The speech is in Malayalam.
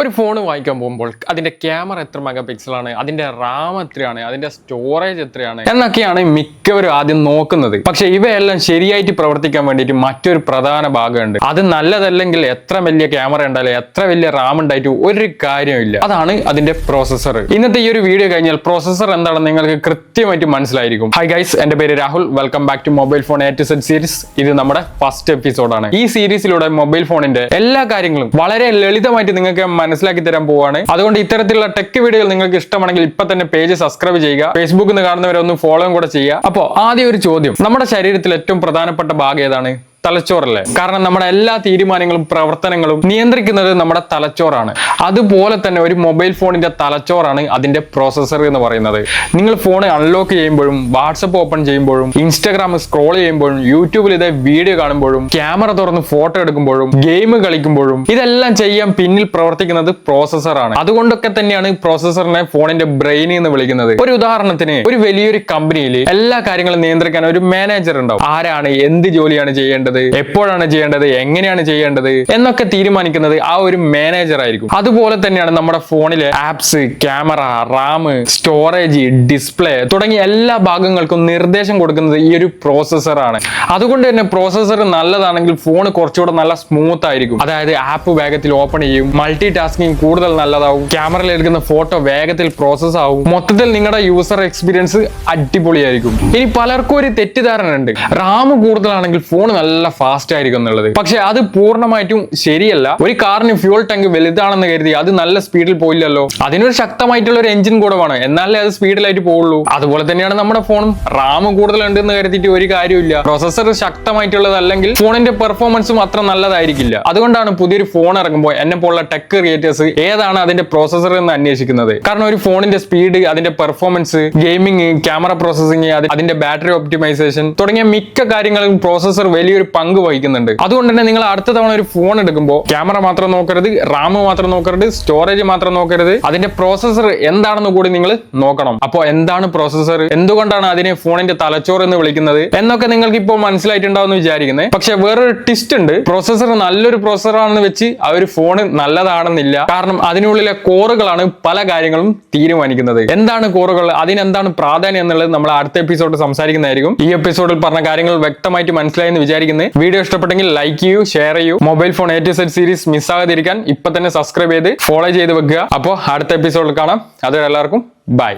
ഒരു ഫോൺ വാങ്ങിക്കാൻ പോകുമ്പോൾ അതിന്റെ ക്യാമറ എത്ര മെഗാ പിക്സലാണ്, അതിന്റെ റാം എത്രയാണ്, അതിന്റെ സ്റ്റോറേജ് എത്രയാണ് എന്നൊക്കെയാണ് മിക്കവരും ആദ്യം നോക്കുന്നത്. പക്ഷെ ഇവയെല്ലാം ശരിയായിട്ട് പ്രവർത്തിക്കാൻ വേണ്ടിയിട്ട് മറ്റൊരു പ്രധാന ഭാഗമുണ്ട്. അത് നല്ലതല്ലെങ്കിൽ എത്ര വലിയ ക്യാമറ ഉണ്ടായാലും എത്ര വലിയ റാം ഉണ്ടായിട്ട് ഒരു കാര്യമില്ല. അതാണ് അതിന്റെ പ്രോസസർ. ഇന്നത്തെ ഈ ഒരു വീഡിയോ കഴിഞ്ഞാൽ പ്രോസസർ എന്താണെന്ന് നിങ്ങൾക്ക് കൃത്യമായിട്ട് മനസ്സിലായിരിക്കും. ഹായ് ഗൈസ്, എന്റെ പേര് Rahul. Welcome back to mobile phone A to Z series. ഇത് നമ്മുടെ ഫസ്റ്റ് എപ്പിസോഡാണ്. ഈ സീരീസിലൂടെ മൊബൈൽ ഫോണിന്റെ എല്ലാ കാര്യങ്ങളും വളരെ ലളിതമായിട്ട് നിങ്ങൾക്ക് മനസ്സിലാക്കി തരാൻ പോവാണ്. അതുകൊണ്ട് ഇത്തരത്തിലുള്ള ടെക് വീഡിയോകൾ നിങ്ങൾക്ക് ഇഷ്ടമാണെങ്കിൽ ഇപ്പൊ തന്നെ പേജ് സബ്സ്ക്രൈബ് ചെയ്യുക. ഫേസ്ബുക്കിൽ നിന്ന് കാണുന്നവരെ ഒന്ന് ഫോളോ കൂടെ ചെയ്യുക. അപ്പോൾ ആദ്യം ഒരു ചോദ്യം, നമ്മുടെ ശരീരത്തിൽ ഏറ്റവും പ്രധാനപ്പെട്ട ഭാഗം ഏതാണ്? തലച്ചോറല്ലേ? കാരണം നമ്മുടെ എല്ലാ തീരുമാനങ്ങളും പ്രവർത്തനങ്ങളും നിയന്ത്രിക്കുന്നത് നമ്മുടെ തലച്ചോറാണ്. അതുപോലെ തന്നെ ഒരു മൊബൈൽ ഫോണിന്റെ തലച്ചോറാണ് അതിന്റെ പ്രോസസർ എന്ന് പറയുന്നത്. നിങ്ങൾ ഫോൺ അൺലോക്ക് ചെയ്യുമ്പോഴും വാട്സപ്പ് ഓപ്പൺ ചെയ്യുമ്പോഴും ഇൻസ്റ്റാഗ്രാം സ്ക്രോൾ ചെയ്യുമ്പോഴും യൂട്യൂബിൽ ഇതേ വീഡിയോ കാണുമ്പോഴും ക്യാമറ തുറന്ന് ഫോട്ടോ എടുക്കുമ്പോഴും ഗെയിം കളിക്കുമ്പോഴും ഇതെല്ലാം ചെയ്യാൻ പിന്നിൽ പ്രവർത്തിക്കുന്നത് പ്രോസസറാണ്. അതുകൊണ്ടൊക്കെ തന്നെയാണ് പ്രോസസറിനെ ഫോണിന്റെ ബ്രെയിൻ എന്ന് വിളിക്കുന്നത്. ഒരു ഉദാഹരണത്തിന് ഒരു വലിയൊരു കമ്പനിയിൽ എല്ലാ കാര്യങ്ങളും നിയന്ത്രിക്കാൻ ഒരു മാനേജർ ഉണ്ടാവും. ആരാണ് എന്ത് ജോലിയാണ് ചെയ്യേണ്ടത്, എപ്പോഴാണ് ചെയ്യേണ്ടത്, എങ്ങനെയാണ് ചെയ്യേണ്ടത് എന്നൊക്കെ തീരുമാനിക്കുന്നത് ആ ഒരു മാനേജർ ആയിരിക്കും. അതുപോലെ തന്നെയാണ് നമ്മുടെ ഫോണിലെ apps, camera, RAM, storage, display തുടങ്ങിയ എല്ലാ ഭാഗങ്ങൾക്കും നിർദ്ദേശം കൊടുക്കുന്നത് ഈ ഒരു പ്രോസസർ ആണ്. അതുകൊണ്ട് തന്നെ പ്രോസസർ നല്ലതാണെങ്കിൽ ഫോൺ കുറച്ചുകൂടെ നല്ല സ്മൂത്ത് ആയിരിക്കും. അതായത് ആപ്പ് വേഗത്തിൽ ഓപ്പൺ ചെയ്യും, മൾട്ടി ടാസ്കിങ് കൂടുതൽ നല്ലതാവും, ക്യാമറയിൽ എടുക്കുന്ന ഫോട്ടോ വേഗത്തിൽ പ്രോസസ് ആവും. മൊത്തത്തിൽ നിങ്ങളുടെ യൂസർ എക്സ്പീരിയൻസ് അടിപൊളിയായിരിക്കും. ഇനി പലർക്കും ഒരു തെറ്റിദ്ധാരണ ഉണ്ട്, റാം കൂടുതലാണെങ്കിൽ ഫോൺ നല്ല ഫാസ്റ്റ് ആയിരിക്കും എന്നുള്ളത്. പക്ഷെ അത് പൂർണ്ണമായിട്ടും ശരിയല്ല. ഒരു കാറിന് ഫ്യൂൾ ടാങ്ക് വലുതാണെന്ന് കരുതി അത് നല്ല സ്പീഡിൽ പോയില്ലല്ലോ. അതിനൊരു ശക്തമായിട്ടുള്ള ഒരു എഞ്ചിൻ കൂടെ വേണം, എന്നാലേ അത് സ്പീഡിലായിട്ട് പോകുള്ളൂ. അതുപോലെ തന്നെയാണ് നമ്മുടെ ഫോണും. റാം കൂടുതലുണ്ട് എന്ന് കരുതിയിട്ട് ഒരു കാര്യമില്ല. പ്രോസസർ ശക്തമായിട്ടുള്ളതല്ലെങ്കിൽ ഫോണിന്റെ പെർഫോമൻസും അത്ര നല്ലതായിരിക്കില്ല. അതുകൊണ്ടാണ് പുതിയൊരു ഫോൺ ഇറങ്ങുമ്പോൾ എന്നെ പോലുള്ള ടെക് ക്രിയേറ്റേഴ്സ് ഏതാണ് അതിന്റെ പ്രോസസർ എന്ന് അന്വേഷിക്കുന്നത്. കാരണം ഒരു ഫോണിന്റെ സ്പീഡ്, അതിന്റെ പെർഫോമൻസ്, ഗെയിമിംഗ്, ക്യാമറ പ്രോസസിംഗ്, അതിന്റെ ബാറ്ററി ഒപ്റ്റിമൈസേഷൻ തുടങ്ങിയ മിക്ക കാര്യങ്ങളും പ്രോസസർ വലിയൊരു പങ്ക് വഹിക്കുന്നുണ്ട്. അതുകൊണ്ട് തന്നെ നിങ്ങൾ അടുത്ത തവണ ഒരു ഫോൺ എടുക്കുമ്പോൾ ക്യാമറ മാത്രം നോക്കരുത്, റാം മാത്രം നോക്കരുത്, സ്റ്റോറേജ് മാത്രം നോക്കരുത്, അതിന്റെ പ്രോസസർ എന്താണെന്ന് കൂടി നിങ്ങൾ നോക്കണം. അപ്പോൾ എന്താണ് പ്രോസസർ, എന്തുകൊണ്ടാണ് അതിനെ ഫോണിന്റെ തലച്ചോർ എന്ന് വിളിക്കുന്നത് എന്നൊക്കെ നിങ്ങൾക്ക് ഇപ്പോൾ മനസ്സിലായിട്ടുണ്ടാവുമെന്ന് വിചാരിക്കുന്നത്. പക്ഷെ വേറൊരു ട്വിസ്റ്റ് ഉണ്ട്. പ്രോസസർ നല്ലൊരു പ്രോസസർ ആണെന്ന് വെച്ച് ആ ഒരു ഫോൺ നല്ലതാണെന്നില്ല. കാരണം അതിനുള്ളിലെ കോറുകളാണ് പല കാര്യങ്ങളും തീരുമാനിക്കുന്നത്. എന്താണ് കോറുകൾ, അതിനെന്താണ് പ്രാധാന്യം എന്നുള്ളത് നമ്മൾ അടുത്ത എപ്പിസോഡ് സംസാരിക്കുന്നതായിരിക്കും. ഈ എപ്പിസോഡിൽ പറഞ്ഞ കാര്യങ്ങൾ വ്യക്തമായിട്ട് മനസ്സിലായെന്ന് വിചാരിക്കുന്നത്. വീഡിയോ ഇഷ്ടപ്പെട്ടെങ്കിൽ ലൈക്ക് ചെയ്യൂ, ഷെയർ ചെയ്യൂ. Mobile phone A to Z series മിസ്സാകാതിരിക്കാൻ ഇപ്പൊ തന്നെ സബ്സ്ക്രൈബ് ചെയ്ത് ഫോളോ ചെയ്ത് വെക്കുക. അപ്പോൾ അടുത്ത എപ്പിസോഡിൽ കാണാം. അതുവരെ എല്ലാവർക്കും ബൈ.